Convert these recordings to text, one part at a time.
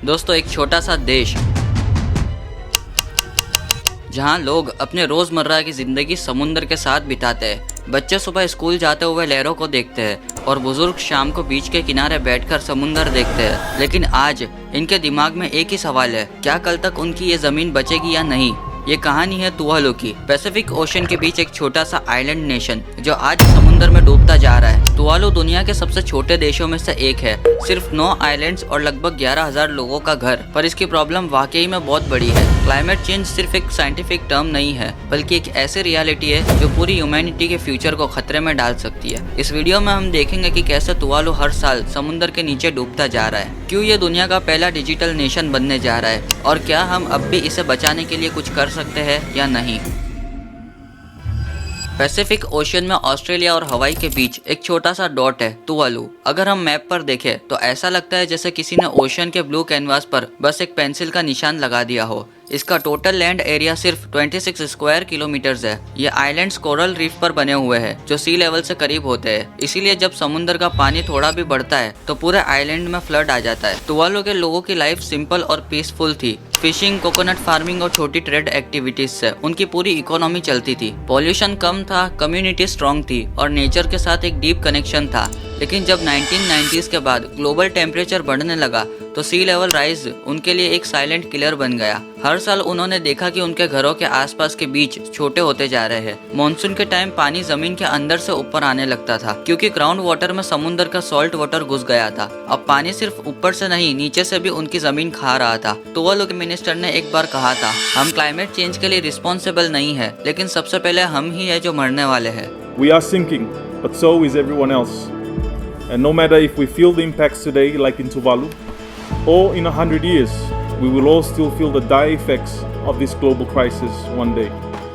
दोस्तों, एक छोटा सा देश जहां लोग अपने रोजमर्रा की जिंदगी समुद्र के साथ बिताते हैं। बच्चे सुबह स्कूल जाते हुए लहरों को देखते हैं और बुजुर्ग शाम को बीच के किनारे बैठकर समुद्र देखते हैं। लेकिन आज इनके दिमाग में एक ही सवाल है, क्या कल तक उनकी ये जमीन बचेगी या नहीं। ये कहानी है तुवालू की। पैसिफिक ओशन के बीच एक छोटा सा आइलैंड नेशन जो आज समुद्र में डूबता जा रहा है। तुवालू दुनिया के सबसे छोटे देशों में से एक है, सिर्फ 9 आइलैंड्स और लगभग 11,000 लोगों का घर। पर इसकी प्रॉब्लम वाकई में बहुत बड़ी है। क्लाइमेट चेंज सिर्फ एक साइंटिफिक टर्म नहीं है, बल्कि एक ऐसी रियलिटी है जो पूरी ह्यूमैनिटी के फ्यूचर को खतरे में डाल सकती है। इस वीडियो में हम देखेंगे कि कैसे तुवालू हर साल समुद्र के नीचे डूबता जा रहा है, क्यों ये दुनिया का पहला डिजिटल नेशन बनने जा रहा है, और क्या हम अब भी इसे बचाने के लिए कुछ कर सकते हैं या नहीं। पैसिफिक ओशन में ऑस्ट्रेलिया और हवाई के बीच एक छोटा सा डॉट है, तुवालू। अगर हम मैप पर देखें तो ऐसा लगता है जैसे किसी ने ओशन के ब्लू कैनवास पर बस एक पेंसिल का निशान लगा दिया हो। इसका टोटल लैंड एरिया सिर्फ 26 स्क्वायर किलोमीटर्स है। ये आइलैंड्स कोरल रीफ पर बने हुए हैं जो सी लेवल से करीब होते हैं। इसीलिए जब समुद्र का पानी थोड़ा भी बढ़ता है तो पूरे आइलैंड में फ्लड आ जाता है। तुवालू के लोगों की लाइफ सिंपल और पीसफुल थी। फिशिंग, कोकोनट फार्मिंग और छोटी ट्रेड एक्टिविटीज से उनकी पूरी इकोनॉमी चलती थी। पॉल्यूशन कम था, कम्युनिटी स्ट्रांग थी और नेचर के साथ एक डीप कनेक्शन था। लेकिन जब 1990s के बाद ग्लोबल टेम्परेचर बढ़ने लगा तो सी लेवल राइज उनके लिए एक साइलेंट किलर बन गया। हर साल उन्होंने देखा कि उनके घरों के आसपास के बीच छोटे होते जा रहे हैं। मॉनसून के टाइम पानी जमीन के अंदर से ऊपर आने लगता था, क्योंकि ग्राउंड वाटर में समुद्र का सॉल्ट वाटर घुस गया था। अब पानी सिर्फ ऊपर से नहीं, नीचे से भी उनकी जमीन खा रहा था। तुवालू के मिनिस्टर ने एक बार कहा था, हम क्लाइमेट चेंज के लिए रिस्पॉन्सिबल नहीं है, लेकिन सबसे पहले हम ही है जो मरने वाले हैं। We are sinking, but so is everyone else. And no matter if we feel the impacts today, like in Tuvalu, or in 100 years, we will all still feel the dire effects of this global crisis one day.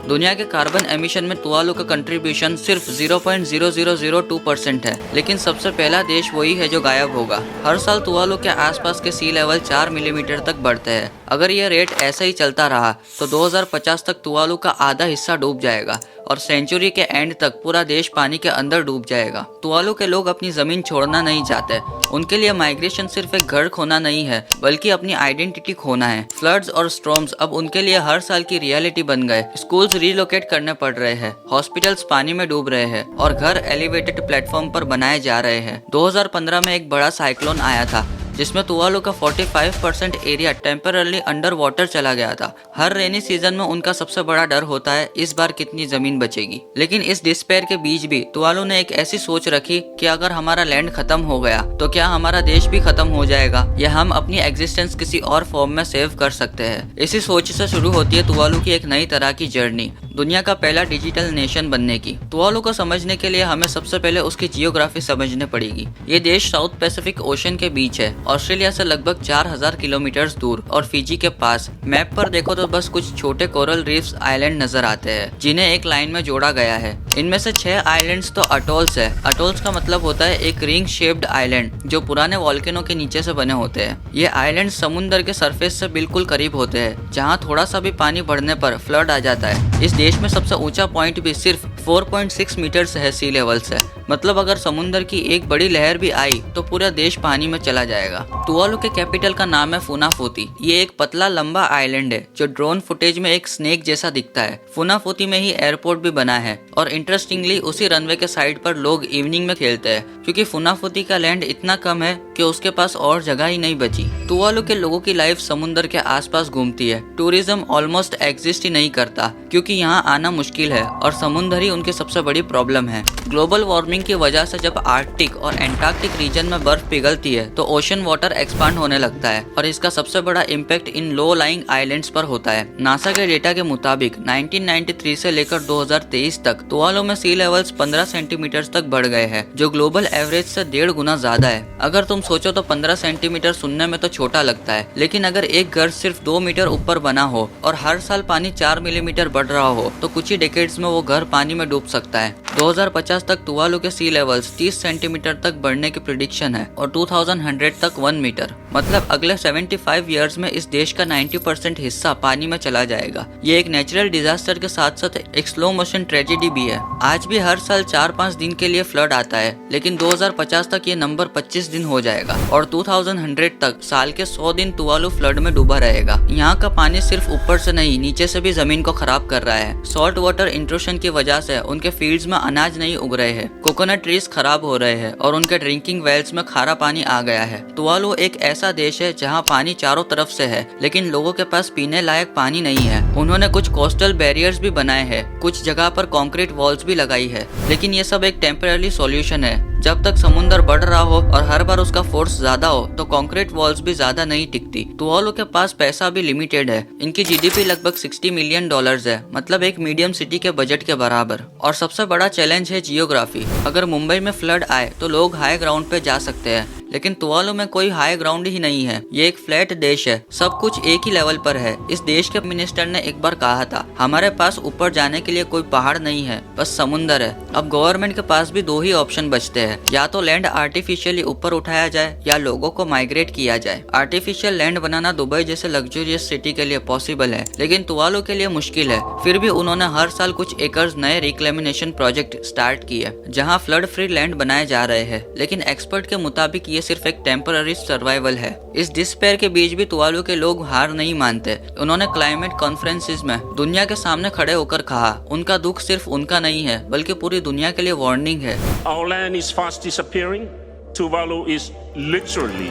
दुनिया के carbon emission में Tuvalu का contribution सिर्फ 0.0002% है, लेकिन सबसे पहला देश वही है जो गायब होगा। हर साल तुवालू के आसपास के सी लेवल 4 मिलीमीटर तक बढ़ते हैं। अगर यह रेट ऐसा ही चलता रहा तो 2050 तक तुवालू का आधा हिस्सा डूब जाएगा और सेंचुरी के एंड तक पूरा देश पानी के अंदर डूब जाएगा। तुवालू के लोग अपनी जमीन छोड़ना नहीं चाहते। उनके लिए माइग्रेशन सिर्फ एक घर खोना नहीं है, बल्कि अपनी आइडेंटिटी खोना है। फ्लड्स और स्टॉर्म्स अब उनके लिए हर साल की रियलिटी बन गए। स्कूल्स रिलोकेट करने पड़ रहे हैं, हॉस्पिटल्स पानी में डूब रहे हैं और घर एलिवेटेड प्लेटफॉर्म पर बनाए जा रहे हैं। 2015 में एक बड़ा साइक्लोन आया था जिसमें तुवालू का 45% एरिया टेम्पररली अंडर वाटर चला गया था। हर रेनी सीजन में उनका सबसे बड़ा डर होता है इस बार कितनी जमीन बचेगी। लेकिन इस डिस्पेयर के बीच भी तुवालू ने एक ऐसी सोच रखी कि अगर हमारा लैंड खत्म हो गया तो क्या हमारा देश भी खत्म हो जाएगा, या हम अपनी एग्जिस्टेंस किसी और फॉर्म में सेव कर सकते हैं। इसी सोच से शुरू होती है तुवालू की एक नई तरह की जर्नी, दुनिया का पहला डिजिटल नेशन बनने की। तुवालू को समझने के लिए हमें सबसे पहले उसकी जियोग्राफी समझनी पड़ेगी। ये देश साउथ पैसिफिक ओशन के बीच है, ऑस्ट्रेलिया से लगभग 4000 किलोमीटर दूर और फिजी के पास। मैप पर देखो तो बस कुछ छोटे कोरल रीफ्स आइलैंड नजर आते हैं जिन्हें एक लाइन में जोड़ा गया है। इनमें से 6 आइलैंड्स तो अटोल्स है। अटोल्स का मतलब होता है एक रिंग शेप्ड आइलैंड जो पुराने वॉल्केनो के नीचे से बने होते हैं। ये आइलैंड समुद्र के सरफेस से बिल्कुल करीब होते हैं, जहाँ थोड़ा सा भी पानी बढ़ने पर फ्लड आ जाता है। इस देश में सबसे ऊंचा पॉइंट भी सिर्फ 4.6 मीटर है सी लेवल से। मतलब अगर समुद्र की एक बड़ी लहर भी आई तो पूरा देश पानी में चला जाएगा। तुवालू के कैपिटल का नाम है फुनाफोती। ये एक पतला लंबा आइलैंड है जो ड्रोन फुटेज में एक स्नेक जैसा दिखता है। फुनाफोती में ही एयरपोर्ट भी बना है और इंटरेस्टिंगली उसी रनवे के साइड पर लोग इवनिंग में खेलते हैं, क्योंकि फुनाफोती का लैंड इतना कम है कि उसके पास और जगह ही नहीं बची। तुवालू के लोगों की लाइफ समुद्र के आसपास घूमती है। टूरिज्म ऑलमोस्ट एग्जिस्ट ही नहीं करता, क्योंकि यहाँ आना मुश्किल है और समुद्र ही उनकी सबसे बड़ी प्रॉब्लम है। ग्लोबल वार्मिंग की वजह से जब आर्कटिक और एंटार्क्टिक रीजन में बर्फ पिघलती है तो ओशन वाटर एक्सपांड होने लगता है और इसका सबसे बड़ा impact in low lying islands पर होता है। नासा के डेटा के मुताबिक 1993 से लेकर 2023 तक तुवालू में सी लेवल्स 15 सेंटीमीटर तक बढ़ गए हैं, जो ग्लोबल एवरेज से 1.5 गुना ज्यादा है। अगर तुम सोचो तो 15 सेंटीमीटर सुनने में तो छोटा लगता है, लेकिन अगर एक घर सिर्फ 2 मीटर ऊपर बना हो और हर साल पानी 4 मिलीमीटर बढ़ रहा हो तो कुछ ही डेकेड्स में वो घर पानी में डूब सकता है। 2050 तक तुवालू के सी लेवल्स 30 सेंटीमीटर तक बढ़ने की प्रिडिक्शन है और 2100 तक 1 मीटर। मतलब अगले 75 ईयर्स में इस देश का 90% हिस्सा पानी में चला जाएगा। ये एक नेचुरल डिजास्टर के साथ साथ एक स्लो मोशन ट्रेजेडी भी है। आज भी हर साल 4-5 दिन के लिए फ्लड आता है, लेकिन 2050 तक ये नंबर 25 दिन हो जाएगा और 2100 तक साल के 100 दिन तुवालू फ्लड में डूबा रहेगा। यहाँ का पानी सिर्फ ऊपर से नहीं, नीचे से भी जमीन को खराब कर रहा है। सॉल्ट वाटर इंट्रूशन की वजह से उनके फील्ड्स में अनाज नहीं उग रहे हैं, कोकोनट ट्रीज खराब हो रहे हैं और उनके ड्रिंकिंग वेल्स में खारा पानी आ गया है। तुवालू एक ऐसा देश है जहाँ पानी चारों तरफ से है, लेकिन लोगों के पास पीने लायक पानी नहीं है। उन्होंने कुछ कोस्टल बैरियर्स भी बनाए हैं, कुछ जगह पर कंक्रीट वॉल्स भी लगाई है, लेकिन ये सब एक टेम्पररी सॉल्यूशन है। जब तक समुद्र बढ़ रहा हो और हर बार उसका फोर्स ज्यादा हो तो कंक्रीट वॉल्स भी ज्यादा नहीं टिकती। तुवालू के पास पैसा भी लिमिटेड है। इनकी जीडीपी लगभग $60 मिलियन है, मतलब एक मीडियम सिटी के बजट के बराबर। और सबसे बड़ा चैलेंज है जियोग्राफी। अगर मुंबई में फ्लड आए तो लोग हाई ग्राउंड पे जा सकते हैं, लेकिन तुवालू में कोई हाई ग्राउंड ही नहीं है। ये एक फ्लैट देश है, सब कुछ एक ही लेवल पर है। इस देश के मिनिस्टर ने एक बार कहा था, हमारे पास ऊपर जाने के लिए कोई पहाड़ नहीं है, बस समुंदर है। अब गवर्नमेंट के पास भी 2 ही ऑप्शन बचते हैं, या तो लैंड आर्टिफिशियली ऊपर उठाया जाए या लोगों को माइग्रेट किया जाए। आर्टिफिशियल लैंड बनाना दुबई जैसे लग्जरियस सिटी के लिए पॉसिबल है, लेकिन तुवालू के लिए मुश्किल है। फिर भी उन्होंने हर साल कुछ एकर्स नए रिक्लेमिनेशन प्रोजेक्ट स्टार्ट किए, जहाँ फ्लड फ्री लैंड बनाए जा रहे हैं। लेकिन एक्सपर्ट के मुताबिक ये सिर्फ एक टेम्पररी सर्वाइवल है। इस डिस्पेयर के बीच भी तुवालू के लोग हार नहीं मानते। उन्होंने क्लाइमेट कॉन्फ्रेंसेस में दुनिया के सामने खड़े होकर कहा, उनका दुख सिर्फ उनका नहीं है, बल्कि पूरी दुनिया के लिए वार्निंग है। Our land is fast disappearing. Tuvalu is literally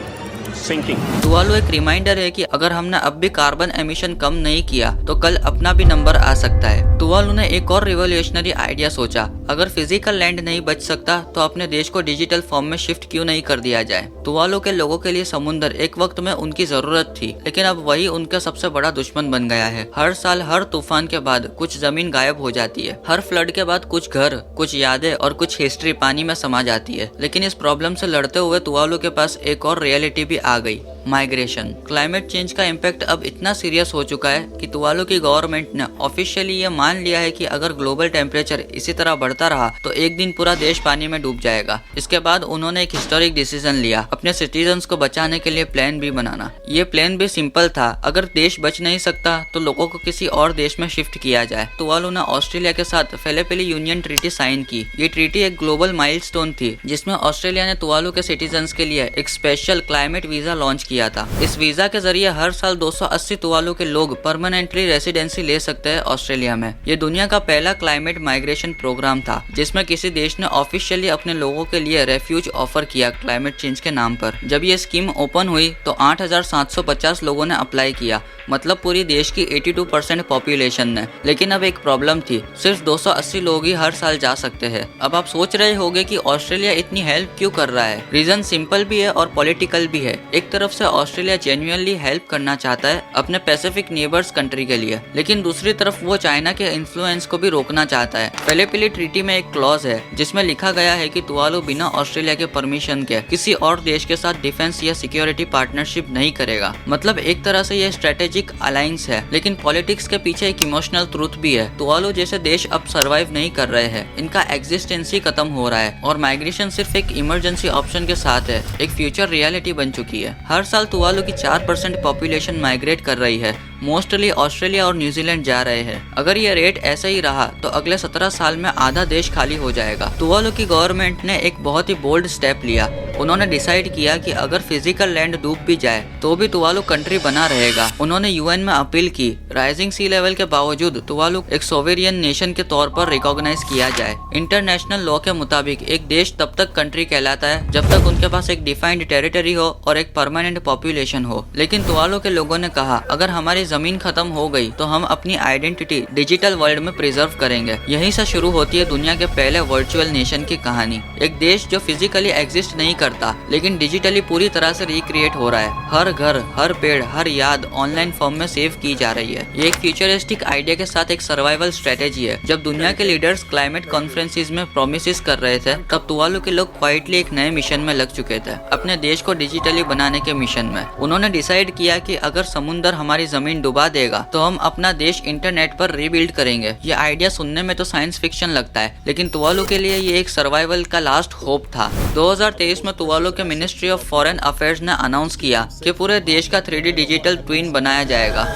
sinking. Tuvalu एक रिमाइंडर है कि अगर हमने अब भी कार्बन एमिशन कम नहीं किया तो कल अपना भी नंबर आ सकता है। तुवालू ने एक और रिवोल्यूशनरी आइडिया सोचा, अगर फिजिकल लैंड नहीं बच सकता तो अपने देश को डिजिटल फॉर्म में शिफ्ट क्यों नहीं कर दिया जाए। तुवालू के लोगों के लिए समुद्र एक वक्त में उनकी जरूरत थी, लेकिन अब वही उनका सबसे बड़ा दुश्मन बन गया है। हर साल हर तूफान के बाद कुछ जमीन गायब हो जाती है, हर फ्लड के बाद कुछ घर, कुछ यादें और कुछ हिस्ट्री पानी में समा जाती है। लेकिन इस प्रॉब्लम से लड़ते हुए तुवालू के पास एक और रियलिटी भी आ गई, माइग्रेशन। क्लाइमेट चेंज का इम्पैक्ट अब इतना सीरियस हो चुका है कि तुवालू की गवर्नमेंट ने ऑफिशियली ये मान लिया है कि अगर ग्लोबल टेम्परेचर इसी तरह बढ़ता रहा तो एक दिन पूरा देश पानी में डूब जाएगा। इसके बाद उन्होंने एक हिस्टोरिक डिसीजन लिया, अपने सिटीजन्स को बचाने के लिए प्लान भी बनाना। ये प्लान भी सिंपल था, अगर देश बच नहीं सकता तो लोगों को किसी और देश में शिफ्ट किया जाए। तुवालू ने ऑस्ट्रेलिया के साथ फेलेपिली यूनियन ट्रीटी साइन की। ये ट्रीटी एक ग्लोबल माइलस्टोन थी, जिसमें ऑस्ट्रेलिया ने तुवालू के सिटीजन्स के लिए एक स्पेशल क्लाइमेट वीजा लॉन्च किया था। इस वीजा के जरिए हर साल 280 तुवालू के लोग परमानेंटली रेसिडेंसी ले सकते हैं ऑस्ट्रेलिया में। ये दुनिया का पहला क्लाइमेट माइग्रेशन प्रोग्राम था, जिसमें किसी देश ने ऑफिशियली अपने लोगों के लिए रेफ्यूज ऑफर किया क्लाइमेट चेंज के नाम पर। जब ये स्कीम ओपन हुई तो 8,750 लोगों ने अप्लाई किया, मतलब पूरी देश की 82% पॉपुलेशन ने। लेकिन अब एक प्रॉब्लम थी, सिर्फ 280 लोग ही हर साल जा सकते हैं। अब आप सोच रहे होंगे कि ऑस्ट्रेलिया इतनी हेल्प क्यों कर रहा है। रीजन सिंपल भी है और पॉलिटिकल भी है। एक तरफ से ऑस्ट्रेलिया जेन्युइनली हेल्प करना चाहता है अपने पैसिफिक नेबर्स कंट्री के लिए, लेकिन दूसरी तरफ वो चाइना के इन्फ्लुएंस को भी रोकना चाहता है। फेलेपिली ट्रीटी में एक क्लॉज है जिसमें लिखा गया है कि तुवालू बिना ऑस्ट्रेलिया के परमिशन के किसी और देश के साथ डिफेंस या सिक्योरिटी पार्टनरशिप नहीं करेगा। मतलब एक तरह से ये स्ट्रेटेजिक अलायंस है, लेकिन पॉलिटिक्स के पीछे एक इमोशनल ट्रूथ भी है। तुवालू जैसे देश अब सर्वाइव नहीं कर रहे हैं, इनका एग्जिस्टेंस ही खत्म हो रहा है और माइग्रेशन सिर्फ एक इमरजेंसी ऑप्शन के साथ है, एक फ्यूचर रियलिटी बन चुकी है। हर साल तुवालू की 4% पॉपुलेशन माइग्रेट कर रही है, मोस्टली ऑस्ट्रेलिया और न्यूजीलैंड जा रहे हैं। अगर ये रेट ऐसा ही रहा तो अगले 17 साल में आधा देश खाली हो जाएगा। तुवालू की गवर्नमेंट ने एक बहुत ही बोल्ड स्टेप लिया। उन्होंने डिसाइड किया कि अगर फिजिकल लैंड डूब भी जाए तो भी तुवालू कंट्री बना रहेगा। उन्होंने यूएन में अपील की, राइजिंग सी लेवल के बावजूद तुवालू एक सोवेरियन नेशन के तौर पर रिकॉग्नाइज किया जाए। इंटरनेशनल लॉ के मुताबिक एक देश तब तक कंट्री कहलाता है जब तक उनके पास एक डिफाइंड टेरिटरी हो और एक परमानेंट पॉपुलेशन हो। लेकिन तुवालू के लोगों ने कहा, अगर हमारी जमीन खत्म हो गई तो हम अपनी आइडेंटिटी डिजिटल वर्ल्ड में प्रिजर्व करेंगे। यहीं से शुरू होती है दुनिया के पहले वर्चुअल नेशन की कहानी। एक देश जो फिजिकली एग्जिस्ट नहीं करता लेकिन डिजिटली पूरी तरह से रिक्रिएट हो रहा है। हर घर, हर पेड़, हर याद ऑनलाइन फॉर्म में सेव की जा रही है। ये एक फ्यूचरिस्टिक आइडिया के साथ एक सर्वाइवल स्ट्रेटेजी है। जब दुनिया के लीडर्स क्लाइमेट कॉन्फ्रेंसेस में प्रोमिसेस कर रहे थे, तब तुवालू के लोग क्वाइटली एक नए मिशन में लग चुके थे, अपने देश को डिजिटली बनाने के मिशन में। उन्होंने डिसाइड किया कि अगर समुंदर हमारी जमीन डुबा देगा तो हम अपना देश इंटरनेट पर रीबिल्ड करेंगे। ये आइडिया सुनने में तो साइंस फिक्शन लगता है, लेकिन तुवालू के लिए ये एक सर्वाइवल का लास्ट होप था। 2023 में तुवालू के मिनिस्ट्री ऑफ फॉरेन अफेयर्स ने अनाउंस किया कि पूरे देश का 3D डिजिटल ट्विन बनाया जाएगा।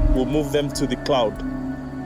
We'll move them to the cloud.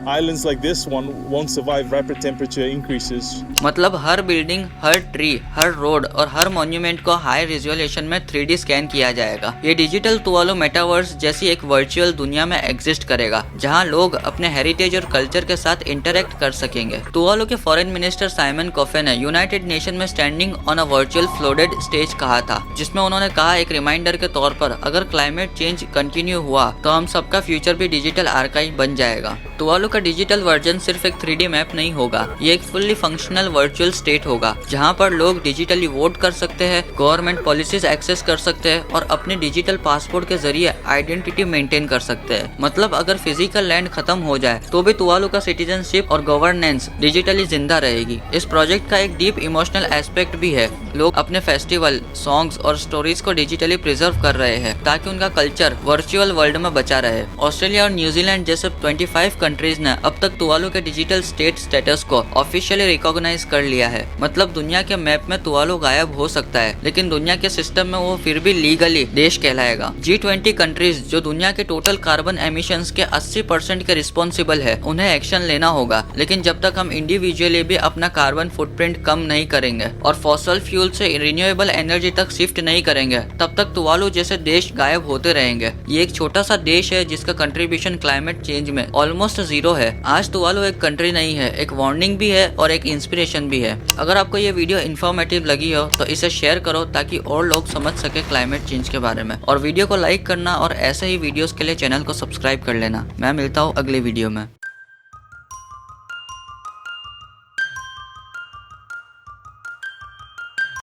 Islands like this one won't survive rapid temperature increases. मतलब हर बिल्डिंग, हर ट्री, हर रोड और हर मॉन्यूमेंट को हाई रिजोल्यूशन में 3D स्कैन किया जाएगा। ये डिजिटल तुवालू मेटावर्स जैसी एक वर्चुअल दुनिया में एग्जिस्ट करेगा, जहां लोग अपने हेरिटेज और कल्चर के साथ इंटरेक्ट कर सकेंगे। तुवालू के फॉरेन मिनिस्टर साइमन कोफे ने यूनाइटेड नेशन में standing on a virtual floated stage कहा था, जिसमें उन्होंने कहा एक रिमाइंडर के तौर पर अगर क्लाइमेट चेंज कंटिन्यू हुआ तो हम सबका फ्यूचर भी डिजिटल आर्काइव बन जाएगा। तुवालू का डिजिटल वर्जन सिर्फ एक 3D मैप नहीं होगा, ये एक फुल्ली फंक्शनल वर्चुअल स्टेट होगा, जहां पर लोग डिजिटली वोट कर सकते हैं, गवर्नमेंट पॉलिसीज एक्सेस कर सकते हैं और अपने डिजिटल पासपोर्ट के जरिए आइडेंटिटी मेंटेन कर सकते हैं। मतलब अगर फिजिकल लैंड खत्म हो जाए तो भी तुवालू का सिटीजनशिप और गवर्नेंस डिजिटली जिंदा रहेगी। इस प्रोजेक्ट का एक डीप इमोशनल एस्पेक्ट भी है। लोग अपने फेस्टिवल, सॉन्ग्स और स्टोरीज को डिजिटली प्रिजर्व कर रहे हैं ताकि उनका कल्चर वर्चुअल वर्ल्ड में बचा रहे। ऑस्ट्रेलिया और न्यूजीलैंड जैसे 25 कंट्रीज ने अब तक तुवालू के डिजिटल स्टेट स्टेटस को ऑफिशियली रिकॉग्नाइज कर लिया है। मतलब दुनिया के मैप में तुवालू गायब हो सकता है, लेकिन दुनिया के सिस्टम में वो फिर भी लीगली देश कहलाएगा। G20 कंट्रीज जो दुनिया के टोटल कार्बन एमिशंस के 80% के रिस्पॉन्सिबल है, उन्हें एक्शन लेना होगा। लेकिन जब तक हम इंडिविजुअली भी अपना कार्बन फुटप्रिंट कम नहीं करेंगे और फॉसल फ्यूल से रिन्यूएबल एनर्जी तक शिफ्ट नहीं करेंगे, तब तक तुवालू जैसे देश गायब होते रहेंगे। ये एक छोटा सा देश है जिसका कंट्रीब्यूशन क्लाइमेट चेंज में ऑलमोस्ट जीरो है। आज तुवालू एक कंट्री नहीं है, एक वार्निंग भी है और एक इंस्पिरेशन भी है। अगर आपको ये वीडियो इन्फॉर्मेटिव लगी हो तो इसे शेयर करो ताकि और लोग समझ सके क्लाइमेट चेंज के बारे में, और वीडियो को लाइक करना और ऐसे ही वीडियोस के लिए चैनल को सब्सक्राइब कर लेना। मैं मिलता हूँ अगले वीडियो में।